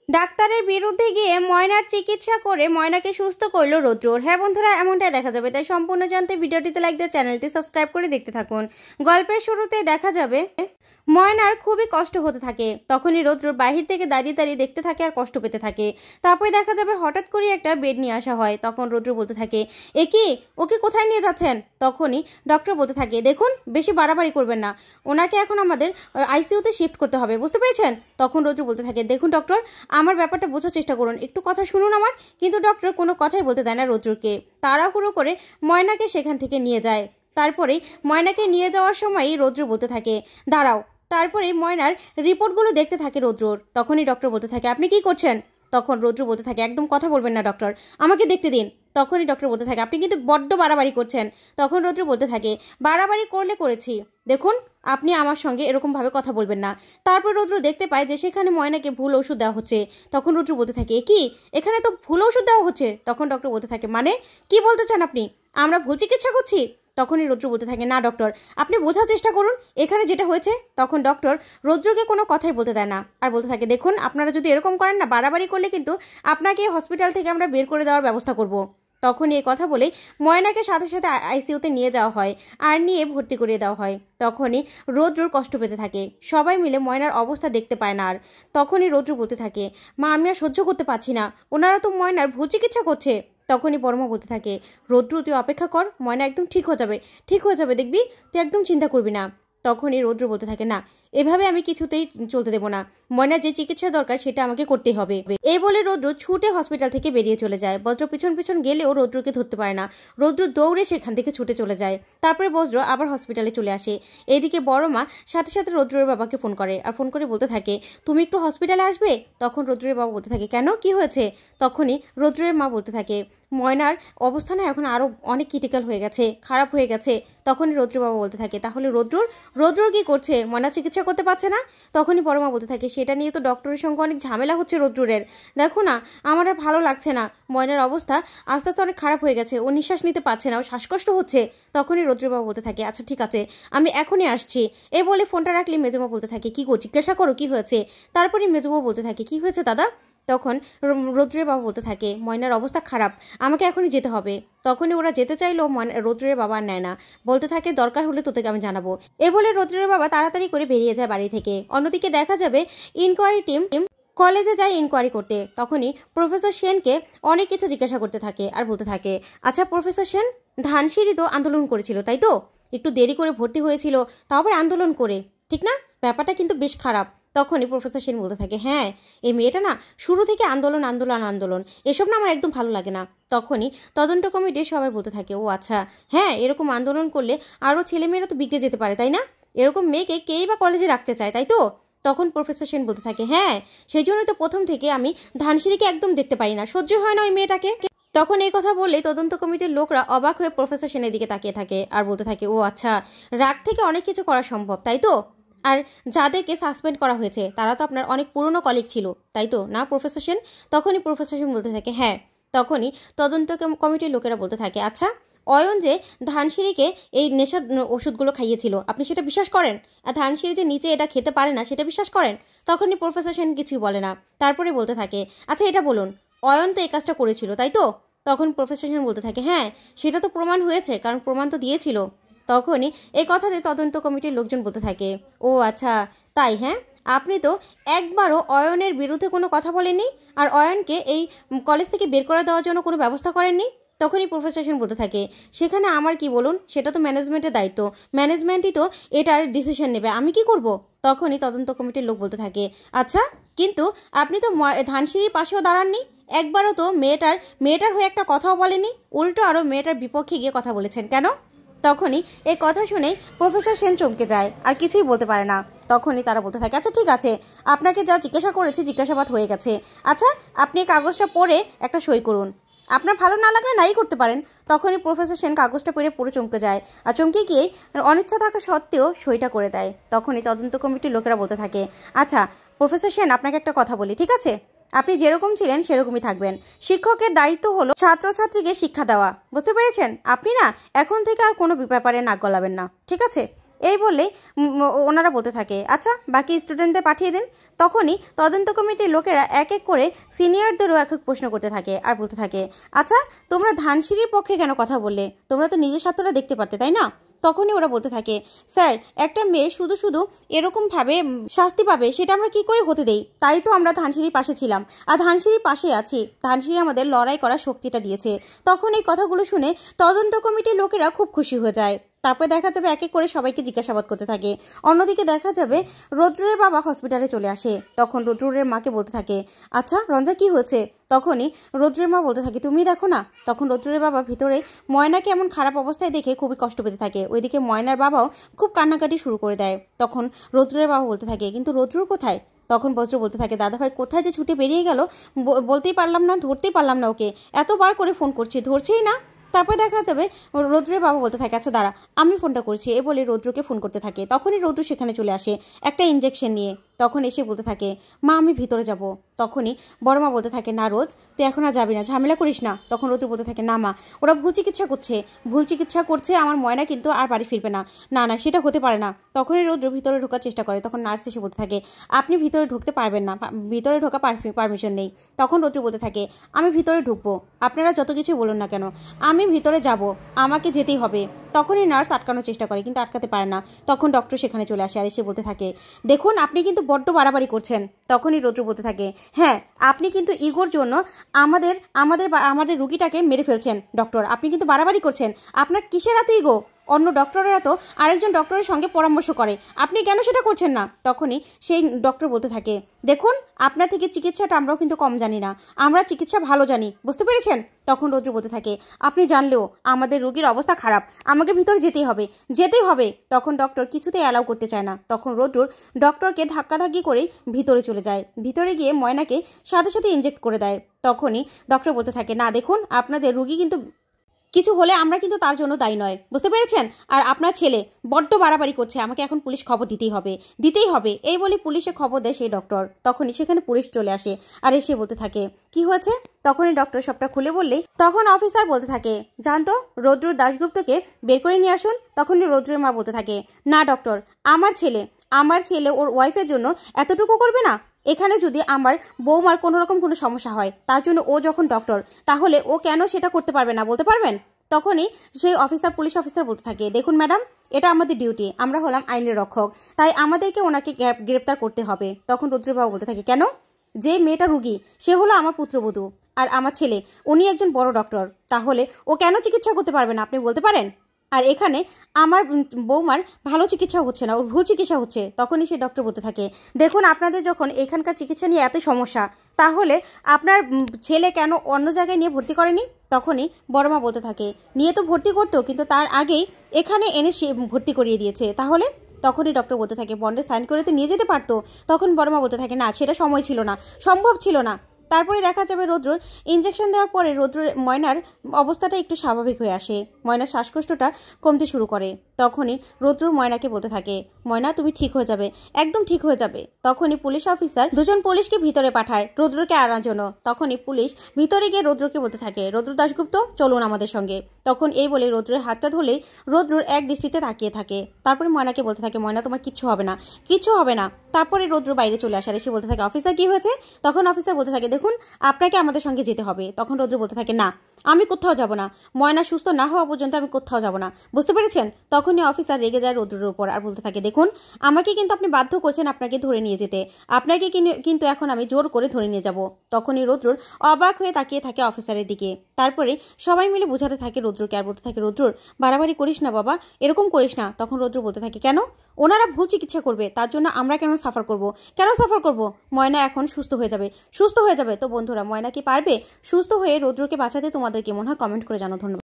ডাক্তারের বিরুদ্ধে গিয়ে ময়নার চিকিৎসা করে ময়নাকে সুস্থ করলো রৌদ্র। হ্যাঁ বন্ধুরা, এমনটাই দেখা যাবে। তাই সম্পূর্ণ জানতে ভিডিওটিতে লাইক দিয়ে চ্যানেলটি সাবস্ক্রাইব করে দেখতে থাকুন। গল্পের শুরুতেই দেখা যাবে ময়নার খুবই কষ্ট হতে থাকে। তখনই রৌদ্র বাহির থেকে দাঁড়িয়ে দাঁড়িয়ে দেখতে থাকে আর কষ্ট পেতে থাকে। তারপরে দেখা যাবে হঠাৎ করে একটা বেড নিয়ে আসা হয়। তখন রৌদ্র বলতে থাকে, এ কি, ওকে কোথায় নিয়ে যাচ্ছেন? তখনই ডক্টর বলতে থাকে, দেখুন বেশি বাড়াবাড়ি করবেন না, ওনাকে এখন আমাদের আইসিইউতে শিফট করতে হবে, বুঝতে পেরেছেন? তখন রৌদ্র বলতে থাকে, দেখুন ডক্টর, আমার ব্যাপারটা বোঝার চেষ্টা করুন, একটু কথা শুনুন আমার। কিন্তু ডক্টর কোনো কথাই বলতে দেয় না রৌদ্রকে। তাড়াহুড়ো করে ময়নাকে সেখান থেকে নিয়ে যায়। তারপরে ময়নাকে নিয়ে যাওয়ার সময়ই রৌদ্র বলতে থাকে, দাঁড়াও। তারপরে ময়নার রিপোর্টগুলো দেখতে থাকে রৌদ্রর। তখনই ডক্টর বলতে থাকে, আপনি কি করছেন? তখন রৌদ্র বলতে থাকে, একদম কথা বলবেন না ডক্টর, আমাকে দেখতে দিন। তখনই ডক্টর বলতে থাকে, আপনি কিন্তু বড্ড বাড়াবাড়ি করছেন। তখন রৌদ্র বলতে থাকে, বাড়াবাড়ি করলে করেছি, দেখুন আপনি আমার সঙ্গে এরকমভাবে কথা বলবেন না। তারপর রৌদ্র দেখতে পায় যে সেখানে ময়নাকে ভুল ওষুধ দেওয়া হচ্ছে। তখন রৌদ্র বলতে থাকে, কি, এখানে তো ভুল ওষুধ দেওয়া হচ্ছে? তখন ডক্টর বলতে থাকে, মানে কি বলতে চান আপনি? আমরা ভুল চিকিৎসা করছি? তখনই রৌদ্র বলতে থাকে, না ডক্টর, আপনি বোঝার চেষ্টা করুন এখানে যেটা হয়েছে। তখন ডক্টর রৌদ্রকে কোনো কথাই বলতে দেয় না আর বলতে থাকে, দেখুন আপনারা যদি এরকম করেন না, বাড়াবাড়ি করলে কিন্তু আপনাকে হসপিটাল থেকে আমরা বের করে দেওয়ার ব্যবস্থা করব। তখনই এই কথা বলেই ময়নাকে সাথে সাথে আইসিইউতে নিয়ে যাওয়া হয় আর নিয়ে ভর্তি করিয়ে দেওয়া হয়। তখনই রৌদ্রর কষ্ট পেতে থাকে। সবাই মিলে ময়নার অবস্থা দেখতে পায় না আর। তখনই রৌদ্র বলতে থাকে, মা আমি আর সহ্য করতে পারছি না, ওনারা তো ময়নার ভুল চিকিৎসা করছে। তখনই পরমা বলতে থাকে, রৌদ্র তুই অপেক্ষা কর, ময়না একদম ঠিক হয়ে যাবে, ঠিক হয়ে যাবে, দেখবি, তুই একদম চিন্তা করবি না। তখনই রৌদ্র বলতে থাকে, না, এভাবে আমি কিছুতেই চলতে দেবো না, ময়নার যে চিকিৎসা দরকার সেটা আমাকে করতেই হবে। এই বলে রৌদ্র ছুটে হসপিটাল থেকে বেরিয়ে চলে যায়। বজ্র পিছন পিছন গেলেও রৌদ্রকে ধরতে পারে না। রৌদ্র দৌড়ে সেখান থেকে ছুটে চলে যায়। তারপরে বজ্র আবার হসপিটালে চলে আসে। এদিকে বড় মা সাথে সাথে রৌদ্রের বাবাকে ফোন করে আর ফোন করে বলতে থাকে, তুমি একটু হসপিটালে আসবে। তখন রৌদ্রের বাবা বলতে থাকে, কেন, কি হয়েছে? তখনই রৌদ্রের মা বলতে থাকে, ময়নার অবস্থা না এখন আরও অনেক ক্রিটিক্যাল হয়ে গেছে, খারাপ হয়ে গেছে। তখনই রৌদ্র বাবা বলতে থাকে, তাহলে রৌদ্রর কি করছে? ময়না চিকিৎসা করতে পারছে না? তখনই পরমা বলতে থাকে, সেটা নিয়ে তো ডক্টরের সঙ্গে অনেক ঝামেলা হচ্ছে রৌদ্রের, দেখো না, আমার আর ভালো লাগছে না, ময়নার অবস্থা আস্তে আস্তে অনেক খারাপ হয়ে গেছে, ও নিঃশ্বাস নিতে পারছে না, ও শ্বাসকষ্ট হচ্ছে। তখনই রৌদ্র বাবা বলতে থাকে, আচ্ছা ঠিক আছে, আমি এখনই আসছি। এ বলে ফোনটা রাখলে মেজমা বলতে থাকে, কি গো, জিজ্ঞাসা করো কি হয়েছে। তারপরে মেজমা বলতে থাকে, কি হয়েছে দাদা? তখন রৌদ্রের বাবা বলতে থাকে, ময়নার অবস্থা খারাপ, আমাকে এখনই যেতে হবে। তখনই ওরা যেতে চাইলেও রৌদ্রের বাবা নেয় না, বলতে থাকে, দরকার হলে তোদেরকে আমি জানাবো। এ বলে রৌদ্রের বাবা তাড়াতাড়ি করে বেরিয়ে যায় বাড়ি থেকে। অন্যদিকে দেখা যাবে ইনকোয়ারি টিম কলেজে যায় ইনকোয়ারি করতে। তখনই প্রফেসর সেনকে অনেক কিছু জিজ্ঞাসা করতে থাকে আর বলতে থাকে, আচ্ছা প্রফেসর সেন, ধানসিঁড়ি তো আন্দোলন করেছিল তাই তো? একটু দেরি করে ভর্তি হয়েছিল, তাও আবার আন্দোলন করে, ঠিক না? ব্যাপারটা কিন্তু বেশ খারাপ। তখনই প্রফেসর সেন বলতে থাকে, হ্যাঁ, এই মেয়েটা না শুরু থেকে আন্দোলন আন্দোলন আন্দোলন, এসব না আমার একদম ভালো লাগে না। তখনই তদন্ত কমিটির সবাই বলতে থাকে, ও আচ্ছা, হ্যাঁ, এরকম আন্দোলন করলে আরও ছেলেমেয়েরা তো বিগড়ে যেতে পারে, তাই না? এরকম মেয়েকে কেই বা কলেজে রাখতে চায়, তাই তো? তখন প্রফেসর সেন বলতে থাকে, হ্যাঁ, সেই জন্যই তো প্রথম থেকে আমি ধানসিঁড়িকে একদম দেখতে পারি না, সহ্য হয় না ওই মেয়েটাকে। তখন এই কথা বললেই তদন্ত কমিটির লোকরা অবাক হয়ে প্রফেসর সেনের দিকে তাকিয়ে থাকে আর বলতে থাকে, ও আচ্ছা, রাগ থেকে অনেক কিছু করা সম্ভব, তাই তো? আর যাদেরকে সাসপেন্ড করা হয়েছে তারা তো আপনার অনেক পুরনো কলিগ ছিল, তাই তো না প্রফেসর সেন? তখনই প্রফেসর সেন বলতে থাকে, হ্যাঁ। তখনই তদন্ত কমিটির লোকেরা বলতে থাকে, আচ্ছা, অয়ন যে ধানসিঁড়িকে এই নেশার ওষুধগুলো খাইয়েছিল, আপনি সেটা বিশ্বাস করেন? আর ধানসিঁড়ি যে নিচে এটা খেতে পারে না সেটা বিশ্বাস করেন? তখনই প্রফেসর সেন কিছুই বলে না। তারপরে বলতে থাকে, আচ্ছা এটা বলুন, অয়ন তো এই কাজটা করেছিল, তাই তো? তখন প্রফেসর সেন বলতে থাকে, হ্যাঁ, সেটা তো প্রমাণ হয়েছে, কারণ প্রমাণ তো দিয়েছিল। তখনই এই কথাতে তদন্ত কমিটির লোকজন বলতে থাকে, ও আচ্ছা তাই, হ্যাঁ, আপনি তো একবারও অয়নের বিরুদ্ধে কোনো কথা বলেননি আর অয়নকে এই কলেজ থেকে বের করে দেওয়ার জন্য কোনো ব্যবস্থা করেননি। তখনই প্রফেসর সেন বলতে থাকে, সেখানে আমার কি বলুন, সেটা তো ম্যানেজমেন্টের দায়িত্ব, ম্যানেজমেন্টই তো এটার ডিসিশন নেবে, আমি কি করব? তখনই তদন্ত কমিটির লোক বলতে থাকে, আচ্ছা, কিন্তু আপনি তো ধানসিঁড়ির পাশেও দাঁড়াননি, একবারও তো মেয়েটার হয়ে একটা কথাও বলেনি, উল্টো আরও মেয়েটার বিপক্ষে গিয়ে কথা বলেছেন, কেন? তখনই এই কথা শুনেই প্রফেসর সেন চমকে যায় আর কিছুই বলতে পারে না। তখনই তারা বলতে থাকে, আচ্ছা ঠিক আছে, আপনাকে যা জিজ্ঞাসা করেছে জিজ্ঞাসাবাদ হয়ে গেছে, আচ্ছা আপনি এই কাগজটা পড়ে একটা সই করুন, আপনার ভালো না লাগলে নাই করতে পারেন। তখনই প্রফেসর সেন কাগজটা পড়ে পুরো চমকে যায় আর চমকে গিয়ে অনিচ্ছা থাকা সত্ত্বেও সইটা করে দেয়। তখনই তদন্ত কমিটির লোকেরা বলতে থাকে, আচ্ছা প্রফেসর সেন, আপনাকে একটা কথা বলি, ঠিক আছে? আপনি যেরকম ছিলেন সেরকমই থাকবেন, শিক্ষকের দায়িত্ব হলো ছাত্রছাত্রীকে শিক্ষা দেওয়া, বুঝতে পেরেছেন? আপনি না এখন থেকে আর কোনো ব্যাপারে নাক গলাবেন না, ঠিক আছে? এই বলে ওনারা বলতে থাকে, আচ্ছা বাকি স্টুডেন্টদের পাঠিয়ে দিন। তখনই তদন্ত কমিটির লোকেরা এক এক করে সিনিয়রদেরও এক এক প্রশ্ন করতে থাকে আর বলতে থাকে, আচ্ছা তোমরা ধানসিঁড়ির পক্ষে কেন কথা বললে? তোমরা তো নিজের স্বার্থটা দেখতে পারতে, তাই না? তখনই ওরা বলতে থাকে, স্যার একটা মেয়ে শুধু শুধু এরকমভাবে শাস্তি পাবে সেটা আমরা কি করে হতে দেই? তাই তো আমরা ধানসিঁড়ির পাশে ছিলাম আর ধানসিঁড়ির পাশে আছি। ধানসিঁড়ি আমাদের লড়াই করার শক্তিটা দিয়েছে। তখন এই কথাগুলো শুনে তদন্ত কমিটির লোকেরা খুব খুশি হয়ে যায়। তারপরে দেখা যাবে এক এক করে সবাইকে জিজ্ঞাসাবাদ করতে থাকে। অন্যদিকে দেখা যাবে রৌদ্রের বাবা হসপিটালে চলে আসে। তখন রৌদ্রের মাকে বলতে থাকে, আচ্ছা রঞ্জা কি হয়েছে? তখনই রৌদ্রের মা বলতে থাকে, তুমি দেখো না। তখন রৌদ্রের বাবা ভিতরে ময়নাকে এমন খারাপ অবস্থায় দেখে খুবই কষ্ট পেতে থাকে। ওইদিকে ময়নার বাবাও খুব কান্নাকাটি শুরু করে দেয়। তখন রৌদ্রের বাবা বলতে থাকে, কিন্তু রৌদ্র কোথায়? তখন বজ্র বলতে থাকে, দাদাভাই কোথায় যে ছুটে বেরিয়ে গেল বলতেই পারলাম না, ধরতেই পারলাম না ওকে। এতবার করে ফোন করছি, ধরছেই না। তারপরে দেখা যাবে রৌদ্রের বাবা বলতে থাকে, আচ্ছা দাঁড়া আমি ফোনটা করছি। এ বলে রৌদ্রকে ফোন করতে থাকে। তখনই রৌদ্র সেখানে চলে আসে একটা ইঞ্জেকশন নিয়ে। তখন এসে বলতে থাকে, মা আমি ভিতরে যাব। তখনই বড় মা বলতে থাকে, না রোদ তুই এখন আর যাবি না, ঝামেলা করিস না। তখন রৌদ্র বলতে থাকে, না মা ওরা ভুল চিকিৎসা করছে, আমার ময়না কিন্তু আর বাড়ি ফিরবে না। না না সেটা হতে পারে না। তখনই রৌদ্র ভিতরে ঢোকার চেষ্টা করে। তখন নার্স এসে বলতে থাকে, আপনি ভিতরে ঢুকতে পারবেন না, ভিতরে ঢোকা পারমিশন নেই। তখন রৌদ্র বলতে থাকে, আমি ভিতরে ঢুকবো, আপনারা যত কিছু বলুন না কেন, আমি ভিতরে যাব, আমাকে যেতেই হবে। তখনই নার্স আটকানোর চেষ্টা করে কিন্তু আটকাতে পারে না। তখন ডক্টর সেখানে চলে আসে আর এসে বলতে থাকে, দেখুন আপনি কিন্তু বড্ড বাড়াবাড়ি করছেন। তখনই রৌদ্র বলতে থাকে, হ্যাঁ আপনি কিন্তু ইগোর জন্য আমাদের রুগীটাকে মেরে ফেলছেন ডক্টর, আপনি কিন্তু বাড়াবাড়ি করছেন। আপনার কিসের এত ইগো? অন্য ডক্টরেরা তো আরেকজন ডক্টরের সঙ্গে পরামর্শ করে, আপনি কেন সেটা করছেন না? তখনই সেই ডক্টর বলতে থাকে, দেখুন আপনার থেকে চিকিৎসাটা আমরাও কিন্তু কম জানি না, আমরা চিকিৎসা ভালো জানি, বুঝতে পেরেছেন? তখন রৌদ্র বলতে থাকে, আপনি জানলেও আমাদের রোগীর অবস্থা খারাপ, আমাকে ভিতরে যেতেই হবে। তখন ডক্টর কিছুতেই অ্যালাউ করতে চায় না। তখন রৌদ্র ডক্টরকে ধাক্কাধাক্কি করে ভিতরে চলে যায়। ভিতরে গিয়ে ময়নাকে সাথে সাথে ইনজেক্ট করে দেয়। তখনই ডক্টর বলতে থাকে, না দেখুন আপনাদের রোগী কিন্তু কিছু হলে আমরা কিন্তু তার জন্য দায়ী নয়, বুঝতে পেরেছেন? আর আপনার ছেলে বড্ড বাড়াবাড়ি করছে, আমাকে এখন পুলিশ খবর দিতেই হবে। এই বলে পুলিশে খবর দেয় সেই ডক্টর। তখনই সেখানে পুলিশ চলে আসে আর এসে বলতে থাকে, কি হয়েছে? তখনই ডক্টর সবটা খুলে বললেই তখন অফিসার বলতে থাকে, জানতো রৌদ্র দাশগুপ্তকে বের করে নিয়ে আসুন। তখনই রৌদ্রের মা বলতে থাকে, না ডক্টর, আমার ছেলে ওর ওয়াইফের জন্য এতটুকু করবে না? এখানে যদি আমার বৌমার কোনো রকম কোনো সমস্যা হয় তার জন্য ও যখন ডক্টর, তাহলে ও কেন সেটা করতে পারবে না বলতে পারবেন? তখনই সেই পুলিশ অফিসার বলতে থাকে, দেখুন ম্যাডাম এটা আমাদের ডিউটি, আমরা হলাম আইনের রক্ষক, তাই আমাদেরকে ওনাকে গ্রেপ্তার করতে হবে। তখন রুদ্রবাবু বলতে থাকে, কেন? যে মেয়েটা রুগী সে হলো আমার পুত্রবধূ আর আমার ছেলে উনি একজন বড় ডক্টর, তাহলে ও কেন চিকিৎসা করতে পারবে না আপনি বলতে পারেন? আর এখানে আমার বৌমার ভালো চিকিৎসা হচ্ছে না, ওর ভুল চিকিৎসা হচ্ছে। তখনই সে ডক্টর বলতে থাকে, দেখুন আপনাদের যখন এখানকার চিকিৎসা নিয়ে এত সমস্যা, তাহলে আপনার ছেলে কেন অন্য জায়গায় নিয়ে ভর্তি করেনি? তখনই বড় মা বলতে থাকে, নিয়ে তো ভর্তি করতো, কিন্তু তার আগেই এখানে এনে সে ভর্তি করিয়ে দিয়েছে। তাহলে? তখনই ডক্টর বলতে থাকে, বন্ডে সাইন করে তো নিয়ে যেতে পারতো। তখন বড় মা বলতে থাকে, না সেটা সময় ছিল না, সম্ভব ছিল না। তারপরে দেখা যাবে রৌদ্রর ইনজেকশন দেওয়ার পরে ময়নার অবস্থাটা একটু স্বাভাবিক হয়ে আসে, ময়নার শ্বাসকষ্টটা কমতে শুরু করে। তখনই রৌদ্র ময়নাকে বলতে থাকে, ময়না তুমি ঠিক হয়ে যাবে, একদম ঠিক হয়ে যাবে। তখনই পুলিশ অফিসার দুজন পুলিশকে ভিতরে পাঠায় রৌদ্রকে আনার জন্য। তখনই পুলিশ ভিতরে গিয়ে রৌদ্রকে বলতে থাকে, রৌদ্র দাশগুপ্ত চলুন আমাদের সঙ্গে। তখন এই বলে রৌদ্রের হাতটা ধরলেই রৌদ্র এক দৃষ্টিতে তাকিয়ে থাকে। তারপরে ময়নাকে বলতে থাকে, ময়না তোমার কিচ্ছু হবে না। তারপরে রৌদ্র বাইরে চলে আসার এসে বলতে থাকে, অফিসার কি হয়েছে? তখন অফিসার বলতে থাকে, দেখুন আপনাকে আমাদের সঙ্গে যেতে হবে। তখন রৌদ্র বলতে থাকে, না আমি কোথাও যাব না, ময়না সুস্থ না হওয়া পর্যন্ত আমি কোথাও যাব না, বুঝতে পেরেছেন? তখনই অফিসার রেগে যায় রৌদ্রের উপর আর বলতে থাকে, দেখুন আমাকে কিন্তু আপনি বাধ্য করছেন আপনাকে ধরে নিয়ে যেতে, আপনাকে কিন্তু এখন আমি জোর করে ধরে নিয়ে যাব। তখনই রৌদ্র অবাক হয়ে তাকিয়ে থাকে অফিসারের দিকে। তারপরে সবাই মিলে বোঝাতে থাকে রৌদ্রকে আর বলতে থাকে, রৌদ্র বাড়াবাড়ি করিস না বাবা, এরকম করিস না। তখন রৌদ্র বলতে থাকে, কেন? ওনারা ভুল চিকিৎসা করবে, তার জন্য আমরা কেন সাফার করব? ময়না এখন সুস্থ হয়ে যাবে। তো বন্ধুরা, ময়না কি পারবে সুস্থ হয়ে রৌদ্রকে বাঁচাতে? তোমাদের কি মনে হয় কমেন্ট করে জানাও। ধন্যবাদ।